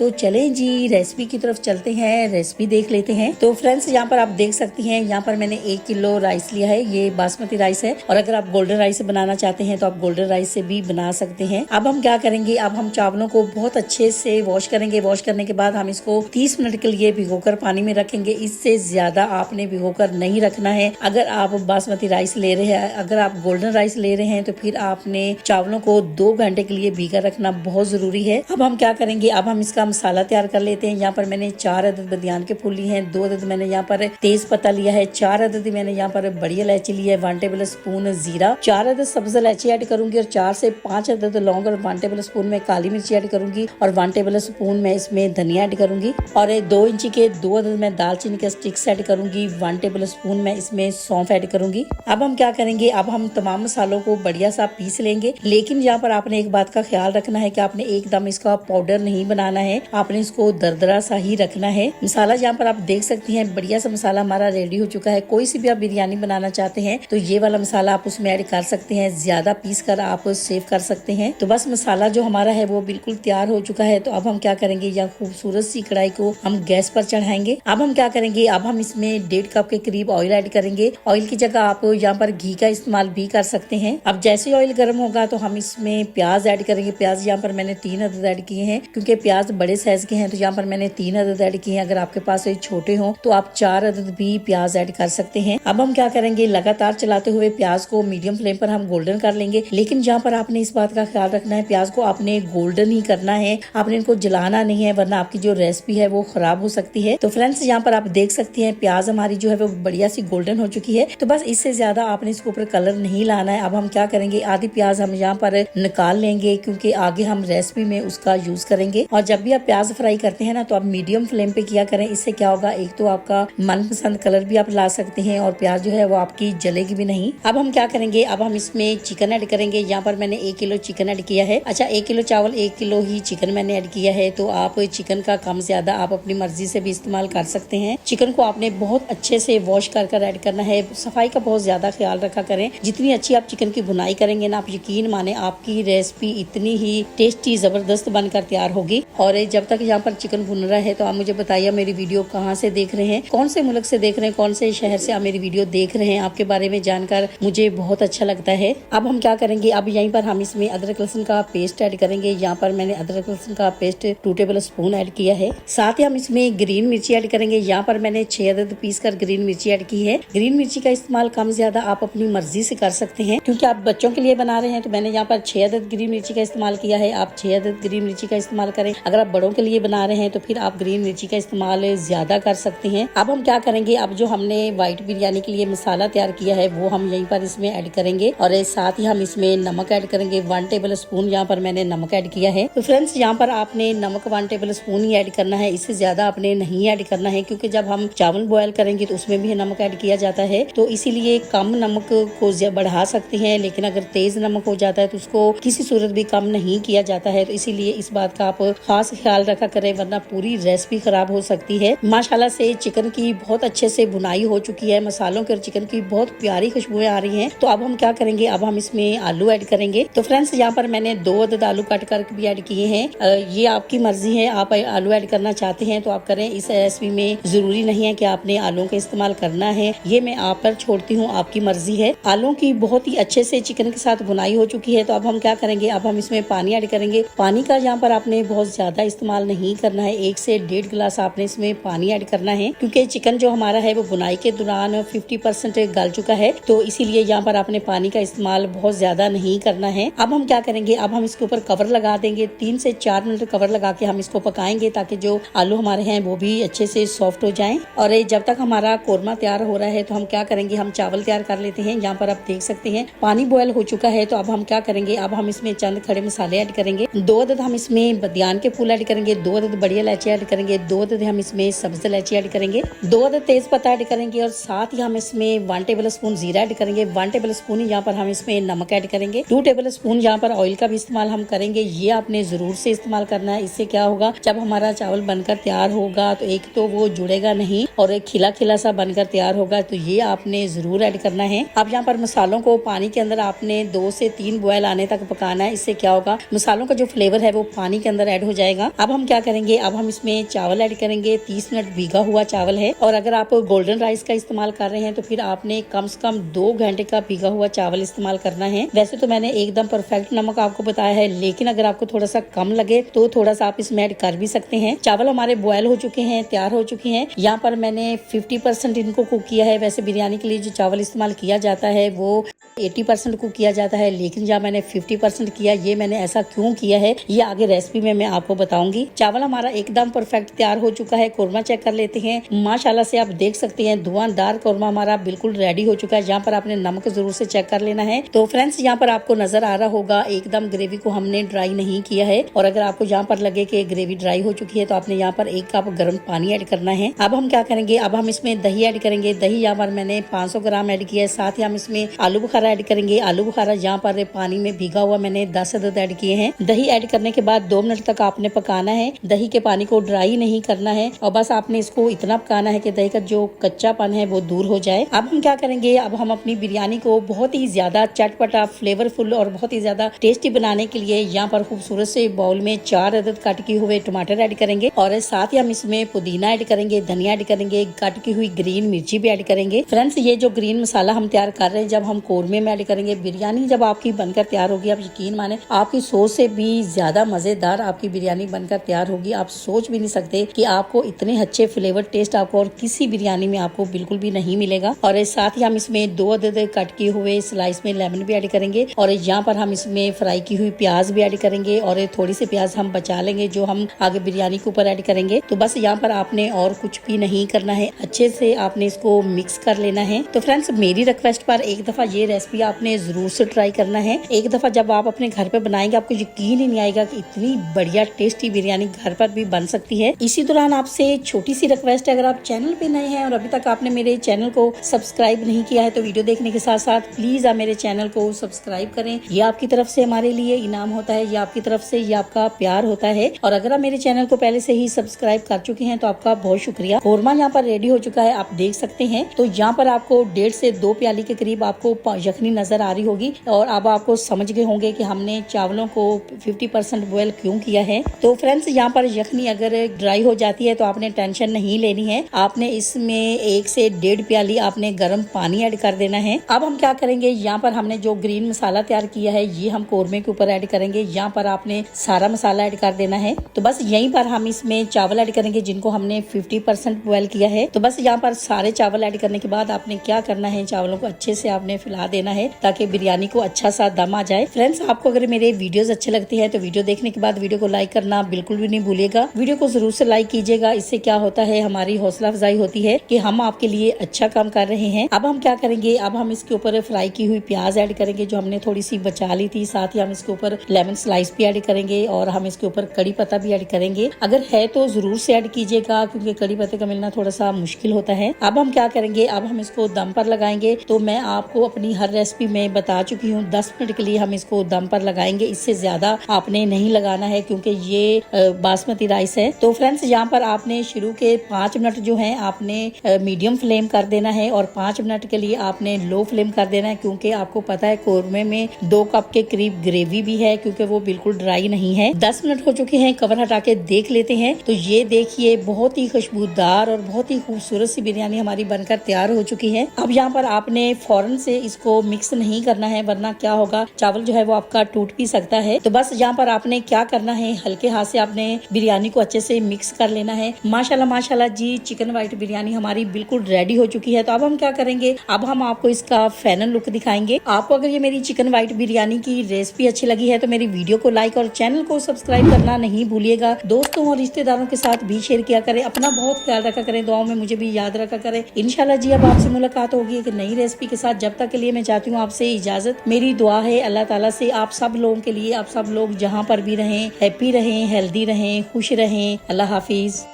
तो चले जी रेसिपी की तरफ चलते हैं, रेसिपी देख लेते हैं। तो फ्रेंड्स यहाँ पर आप देख सकती हैं, यहाँ पर मैंने 1 किलो राइस लिया है। ये बासमती राइस है और अगर आप गोल्डन राइस से बनाना चाहते हैं तो आप गोल्डन राइस से भी बना सकते हैं। अब हम क्या करेंगे, अब हम चावलों को बहुत अच्छे से वॉश करेंगे। वॉश करने के बाद हम इसको 30 मिनट के लिए भिगोकर पानी में रखेंगे। इससे ज्यादा आपने भिगोकर नहीं रखना है। अगर आप बासमती राइस ले रहे हैं, अगर आप गोल्डन राइस ले रहे हैं तो फिर आपने चावलों को 2 घंटे के लिए भीगा रखना बहुत जरूरी है। अब हम क्या करेंगे, अब हम इसका मसाला तैयार कर लेते हैं। यहाँ पर मैंने 4 अदद बदियान के फूल लिए हैं, 2 अदद मैंने यहाँ पर तेज पत्ता लिया है, 4 अदद मैंने यहाँ पर बड़ी इलायची ली है, 1 टेबल स्पून जीरा, 4 अदद सब्ज इलायची ऐड करूंगी और 4 से 5 अदद लौंग और 1 टेबल स्पून में काली मिर्ची ऐड करूंगी और 1 टेबल स्पून में इसमें धनिया ऐड करूंगी और 2 इंची के 2 अदद मैं दालचीनी के स्टिक्स ऐड करूंगी, 1 टेबल स्पून में इसमें सौंफ ऐड करूंगी। अब हम क्या करेंगे, अब हम तमाम मसालों को बढ़िया सा पीस लेंगे। लेकिन यहाँ पर आपने एक बात का ख्याल रखना है कि आपने एकदम इसका पाउडर नहीं बनाना है, आपने इसको दरदरा सा ही रखना है। मसाला यहाँ पर आप देख सकती हैं, बढ़िया सा मसाला हमारा रेडी हो चुका है। कोई सी भी आप बिरयानी बनाना चाहते हैं तो ये वाला मसाला आप उसमें ऐड कर सकते हैं, ज्यादा पीस कर आप सेव कर सकते हैं। तो बस मसाला जो हमारा है वो बिल्कुल तैयार हो चुका है। तो अब हम क्या करेंगे, यह खूबसूरत सी कढ़ाई को हम गैस पर चढ़ाएंगे। अब हम क्या करेंगे, अब हम इसमें 1.5 कप के करीब ऑयल ऐड करेंगे। ऑयल की जगह आप यहाँ पर घी का इस्तेमाल भी कर सकते हैं। अब जैसे ऑयल गर्म होगा तो हम इसमें प्याज ऐड करेंगे। प्याज यहाँ पर मैंने 3 अदद ऐड किए हैं, क्योंकि प्याज बड़े साइज के हैं तो यहाँ पर मैंने 3 अदद ऐड किए हैं। अगर आपके पास छोटे हो तो आप 4 अदद भी प्याज ऐड कर सकते हैं। अब हम क्या करेंगे, लगातार चलाते हुए प्याज को मीडियम फ्लेम पर हम गोल्डन कर लेंगे। लेकिन यहाँ पर आपने इस बात का ख्याल रखना है, प्याज को आपने गोल्डन ही करना है, आपने इनको जलाना नहीं है, वरना आपकी जो रेसिपी है वो खराब हो सकती है। तो फ्रेंड्स यहाँ पर आप देख सकती हैं प्याज हमारी जो है वो बढ़िया सी गोल्डन हो चुकी है। तो बस इससे ज्यादा आपने इसके ऊपर कलर नहीं लाना है। अब हम क्या करेंगे, आधी प्याज हम यहाँ पर निकाल लेंगे, क्योंकि आगे हम रेसिपी में उसका यूज करेंगे। और जब भी आप प्याज फ्राई करते हैं ना तो आप मीडियम फ्लेम पे किया करें। इससे क्या होगा, एक तो आपका मनपसंद कलर भी आप ला सकते हैं और प्याज जो है वो आपकी जलेगी भी नहीं। अब हम क्या करेंगे, अब हम इसमें चिकन ऐड करेंगे। यहाँ पर मैंने 1 किलो चिकन ऐड किया है। अच्छा, 1 किलो चावल 1 किलो ही चिकन मैंने ऐड किया है। तो आप चिकन का कम ज्यादा आप अपनी मर्जी से भी इस्तेमाल कर सकते हैं। चिकन को आपने बहुत अच्छे से वॉश कर ऐड करना है। सफाई का बहुत ज्यादा ख्याल रखा करें। जितनी अच्छी आप चिकन की भुनाई करेंगे ना, आप यकीन माने आपकी रेसिपी इतनी ही टेस्टी जबरदस्त बनकर तैयार होगी। और जब तक यहाँ पर चिकन भुन रहा है तो आप मुझे बताइए मेरी वीडियो कहाँ से देख रहे हैं, कौन से मुल्क से देख रहे हैं, कौन से शहर से आप मेरी वीडियो देख रहे हैं। आपके बारे में जानकर मुझे बहुत अच्छा लगता है। अब हम क्या करेंगे, अब यहीं पर हम इसमें अदरक लहसुन का पेस्ट ऐड करेंगे। यहाँ पर मैंने अदरक लहसुन का पेस्ट 2 टेबल स्पून ऐड किया है। साथ ही हम इसमें ग्रीन मिर्ची ऐड करेंगे। यहाँ पर मैंने 6 अदद पीस कर ग्रीन मिर्ची ऐड की है। ग्रीन मिर्ची का इस्तेमाल कम ज्यादा आप अपनी मर्जी से कर सकते हैं, क्योंकि आप बच्चों के लिए बना रहे हैं तो मैंने यहाँ पर 6 अदद ग्रीन मिर्ची का इस्तेमाल किया है। आप 6 अदद ग्रीन मिर्ची का इस्तेमाल करें। अगर आप बड़ों के लिए बना रहे हैं तो फिर आप ग्रीन मिर्ची का इस्तेमाल ज्यादा कर सकते हैं। अब हम क्या करेंगे, अब जो हमने व्हाइट बिरयानी के लिए मसाला तैयार किया है वो हम यहीं पर इसमें ऐड करेंगे और साथ ही हम इसमें नमक ऐड करेंगे। 1 टेबल स्पून यहाँ पर मैंने नमक ऐड किया है। तो फ्रेंड्स यहाँ पर आपने नमक 1 टेबल स्पून ही ऐड करना है, इससे ज्यादा आपने नहीं ऐड करना है, क्योंकि जब हम चावल बॉयल करेंगे तो उसमें भी नमक ऐड किया जाता है। तो इसीलिए कम नमक को बढ़ा सकते हैं, लेकिन अगर तेज नमक हो जाता है तो उसको किसी सूरत भी कम नहीं किया जाता है। तो इसीलिए इस बात का आप खास ख्याल रखा करें, वरना पूरी रेसिपी खराब हो सकती है। माशाल्लाह से चिकन की बहुत अच्छे से भुनाई हो चुकी है, मसालों के और चिकन की बहुत प्यारी खुशबुएं आ रही हैं। तो अब हम क्या करेंगे, अब हम इसमें आलू ऐड करेंगे। तो फ्रेंड्स यहाँ पर मैंने 2 अदद आलू काट कर भी ऐड किए हैं। ये आपकी मर्जी है, आप आलू ऐड करना चाहते हैं तो आप करें। इस रेसिपी में जरूरी नहीं है कि आपने आलू का इस्तेमाल करना है, ये मैं आप पर छोड़ती हूँ, आपकी मर्जी है। आलू की बहुत ही अच्छे से चिकन के साथ भुनाई हो चुकी है। तो अब हम क्या करेंगे, अब हम इसमें पानी ऐड करेंगे। पानी का यहाँ पर आपने बहुत ज्यादा इस्तेमाल नहीं करना है, 1 से 1.5 गिलास आपने इसमें पानी ऐड करना है, क्योंकि चिकन जो हमारा है वो बुनाई के दौरान 50% गल चुका है। तो इसीलिए यहाँ पर आपने पानी का इस्तेमाल बहुत ज्यादा नहीं करना है। अब हम क्या करेंगे, अब हम इसके ऊपर कवर लगा देंगे। 3 से 4 मिनट कवर लगा के हम इसको पकाएंगे, ताकि जो आलू हमारे हैं वो भी अच्छे से सॉफ्ट हो जाएं। और जब तक हमारा कोरमा तैयार हो रहा है तो हम क्या करेंगे, हम चावल तैयार कर लेते हैं। यहाँ पर आप देख सकते हैं पानी बॉयल हो चुका है। तो अब हम क्या करेंगे, अब हम इसमें चंद खड़े मसाले ऐड करेंगे। 2 अदद हम इसमें बदियान के फूल ऐड करेंगे, 2 अदद बड़ी इलायची ऐड करेंगे, 2 अदद हम इसमें सब्ज इलायची ऐड करेंगे, 2 अदद तेज पत्ता ऐड करेंगे और साथ ही हम इसमें 1 टेबल स्पून जीरा ऐड करेंगे। 1 टेबल स्पून यहाँ पर हम इसमें नमक ऐड करेंगे। 2 टेबल स्पून यहाँ पर ऑयल का भी इस्तेमाल हम करेंगे। ये आपने जरूर से इस्तेमाल करना है। इससे क्या होगा, जब हमारा चावल बनकर तैयार होगा तो एक तो वो जुड़ेगा नहीं और एक खिला खिला सा बनकर तैयार होगा। तो ये आपने जरूर ऐड करना है। अब यहाँ पर मसालों को पानी के अंदर आपने 2 से 3 बॉयल आने तक पकाना है। इससे क्या होगा, मसालों का जो फ्लेवर है वो पानी के अंदर ऐड हो जाएगा। अब हम क्या करेंगे, अब हम इसमें चावल ऐड करेंगे। 30 मिनट भीगा हुआ चावल है, और अगर आप गोल्डन राइस का इस्तेमाल कर रहे हैं तो फिर आपने कम से कम 2 घंटे का भीगा हुआ चावल इस्तेमाल करना है। वैसे तो मैंने एकदम परफेक्ट नमक आपको बताया है, लेकिन अगर आपको थोड़ा सा कम लगे तो थोड़ा सा आप इसमें ऐड कर भी सकते हैं। चावल हमारे बॉयल हो चुके हैं, तैयार हो चुके हैं। यहाँ पर मैंने 50% इनको कुक किया है। वैसे बिरयानी के लिए जो चावल इस्तेमाल किया जाता है वो 80% कुक किया जाता है, लेकिन जहाँ मैंने 50% किया, ये मैंने ऐसा क्यों किया है ये आगे रेसिपी में मैं आपको बताऊंगी। चावल हमारा एकदम परफेक्ट तैयार हो चुका है। कोरमा चेक कर लेते हैं। माशाल्लाह से आप देख सकते हैं धुआंधार कोरमा हमारा बिल्कुल रेडी हो चुका है। यहाँ पर आपने नमक जरूर से चेक कर लेना है। तो फ्रेंड्स, यहाँ पर आपको नजर आ रहा होगा एकदम ग्रेवी को हमने ड्राई नहीं किया है, और अगर आपको यहाँ पर लगे कि ग्रेवी ड्राई हो चुकी है तो आपने यहाँ पर 1 कप गर्म पानी ऐड करना है। अब हम क्या करेंगे, अब हम इसमें दही ऐड करेंगे। दही यहाँ पर मैंने 500 ग्राम ऐड किया है। साथ ही हम इसमें आलू बुखारा ऐड करेंगे। आलू बुखारा यहाँ पर पानी में भीगा हुआ मैंने 10 अदद ऐड किए हैं। दही ऐड करने के बाद 2 मिनट तक आपने पकाना है। दही के पानी को ड्राई नहीं करना है, और बस आपने इसको इतना पकाना है कि दही का जो कच्चापन है वो दूर हो जाए। अब हम क्या करेंगे, अब हम अपनी बिरयानी को बहुत ही ज्यादा चटपटा, फ्लेवरफुल और बहुत ही ज्यादा टेस्टी बनाने के लिए यहाँ पर खूबसूरत से बाउल में 4 अदद कट किए हुए टमाटर ऐड करेंगे, और साथ ही हम इसमें पुदीना ऐड करेंगे, धनिया ऐड करेंगे, कट की हुई ग्रीन मिर्ची भी ऐड करेंगे। फ्रेंड्स, ये जो ग्रीन मसाला हम तैयार कर रहे हैं जब हम कोरमे में ऐड करेंगे, बिरयानी जब आपकी बनकर तैयार होगी, आप यकीन माने आपकी सोच से भी ज्यादा मजेदार आपकी बिरयानी बनकर तैयार होगी। आप सोच भी नहीं सकते कि आपको इतने अच्छे फ्लेवर टेस्ट आपको और किसी बिरयानी में आपको बिल्कुल भी नहीं मिलेगा। और साथ ही हम इसमें 2 अदद कट किए हुए स्लाइस में लेमन भी ऐड करेंगे, और यहाँ पर हम इसमें फ्राई की हुई प्याज भी ऐड करेंगे, और थोड़ी सी प्याज हम बचा लेंगे जो हम आगे बिरयानी के ऊपर ऐड करेंगे। तो बस यहाँ पर आपने और कुछ भी नहीं करना है, अच्छे से आपने इसको मिक्स कर लेना है। तो फ्रेंड्स, मेरी रिक्वेस्ट पर एक दफा ये रेसिपी आपने जरूर से ट्राई करना है। एक दफा जब आप अपने घर पे बनाएंगे आपको यकीन ही नहीं आएगा कि इतनी बढ़िया टेस्टी बिरयानी घर पर भी बन सकती है। इसी दौरान आपसे छोटी सी रिक्वेस्ट है, अगर आप चैनल पे नए हैं और अभी तक आपने मेरे चैनल को सब्सक्राइब नहीं किया है तो वीडियो देखने के साथ साथ प्लीज आप मेरे चैनल को सब्सक्राइब करें। ये आपकी तरफ से हमारे लिए इनाम होता है, ये आपकी तरफ से ये आपका प्यार होता है। और अगर आप मेरे चैनल को पहले से ही सब्सक्राइब कर चुके हैं तो आपका बहुत शुक्रिया। कोरमा यहाँ पर रेडी हो चुका है, आप देख सकते हैं। तो यहाँ पर आपको 1.5 से 2 प्याली के करीब आपको यखनी नजर आ रही होगी, और अब आपको समझ गए होंगे कि हमने चावलों को 50% बॉयल क्यों किया है। तो फ्रेंड्स, यहाँ पर यखनी अगर ड्राई हो जाती है तो आपने टेंशन नहीं लेनी है, आपने इसमें 1 से 1.5 प्याली आपने गर्म पानी ऐड कर देना है। अब हम क्या करेंगे, यहाँ पर हमने जो ग्रीन मसाला तैयार किया है ये हम कोरमे के ऊपर ऐड करेंगे। यहाँ पर आपने सारा मसाला ऐड कर देना है। तो बस यहीं पर हम इसमें चावल ऐड करेंगे जिनको हमने 50% बॉयल किया है। तो बस यहाँ पर सारे चावल ऐड करने के बाद आपने क्या करना है, चावलों को अच्छे से आपने फैला देना है ताकि बिरयानी को अच्छा सा दम आ जाए। फ्रेंड्स, आपको अगर मेरे वीडियोस अच्छे लगते हैं तो वीडियो देखने के बाद वीडियो को लाइक करना बिल्कुल भी नहीं भूलिएगा। वीडियो को जरूर से लाइक कीजिएगा, इससे क्या होता है हमारी हौसला अफजाई होती है कि हम आपके लिए अच्छा काम कर रहे हैं। अब हम क्या करेंगे, अब हम इसके ऊपर फ्राई की हुई प्याज ऐड करेंगे जो हमने थोड़ी सी बचा ली थी। साथ ही हम इसके ऊपर लेमन स्लाइस भी ऐड करेंगे, और हम इसके ऊपर कड़ी पत्ता भी ऐड करेंगे। अगर है तो जरूर से ऐड कीजिएगा क्योंकि कड़ी पत्ते का मिलना थोड़ा सा मुश्किल होता है। अब हम क्या करेंगे, अब हम इसको दम पर लगाएंगे। तो मैं आपको अपनी हर रेसिपी में बता चुकी हूँ 10 मिनट के लिए हम इसको दम पर लगाएंगे, इससे ज्यादा आपने नहीं लगाना है क्योंकि ये बासमती राइस है। तो फ्रेंड्स, यहाँ पर आपने शुरू के 5 मिनट जो है आपने मीडियम फ्लेम कर देना है, और 5 मिनट के लिए आपने लो फ्लेम कर देना है क्योंकि आपको पता है कोरमे में 2 कप के करीब ग्रेवी भी है क्योंकि वो बिल्कुल ड्राई नहीं है। 10 मिनट हो चुके हैं, कवर हटा के देख लेते हैं। तो ये देखिए बहुत ही खुशबूदार और बहुत ही खूबसूरत सी बिरयानी हमारी बनकर तैयार हो चुकी है। अब यहाँ पर आपने फौरन से इसको मिक्स नहीं करना है वरना क्या होगा, चावल जो है वो आपका टूट भी सकता है। तो बस यहाँ पर आपने क्या करना है, हल्के हाथ से आपने बिरयानी को अच्छे से मिक्स कर लेना है। माशाल्लाह माशाल्लाह जी, चिकन व्हाइट बिरयानी हमारी बिल्कुल रेडी हो चुकी है। तो अब हम क्या करेंगे, अब हम आपको इसका फाइनल लुक दिखाएंगे। आपको अगर ये मेरी चिकन व्हाइट बिरयानी की रेसिपी अच्छी लगी है तो मेरी वीडियो को लाइक और चैनल को सब्सक्राइब करना नहीं भूलिएगा। दोस्तों और रिश्तेदारों के साथ भी शेयर किया करें। अपना बहुत ख्याल रखा करें, दुआओं में मुझे भी याद रखा करें। इंशाल्लाह जी अब आपसे मुलाकात होगी एक नई रेसिपी के साथ। जब तक के लिए मैं चाहती हूँ आपसे इजाजत। मेरी दुआ है अल्लाह ताला से आप सब लोगों के लिए, आप सब लोग जहाँ पर भी रहें हैप्पी रहें, हेल्दी रहें, खुश रहें। अल्लाह हाफिज।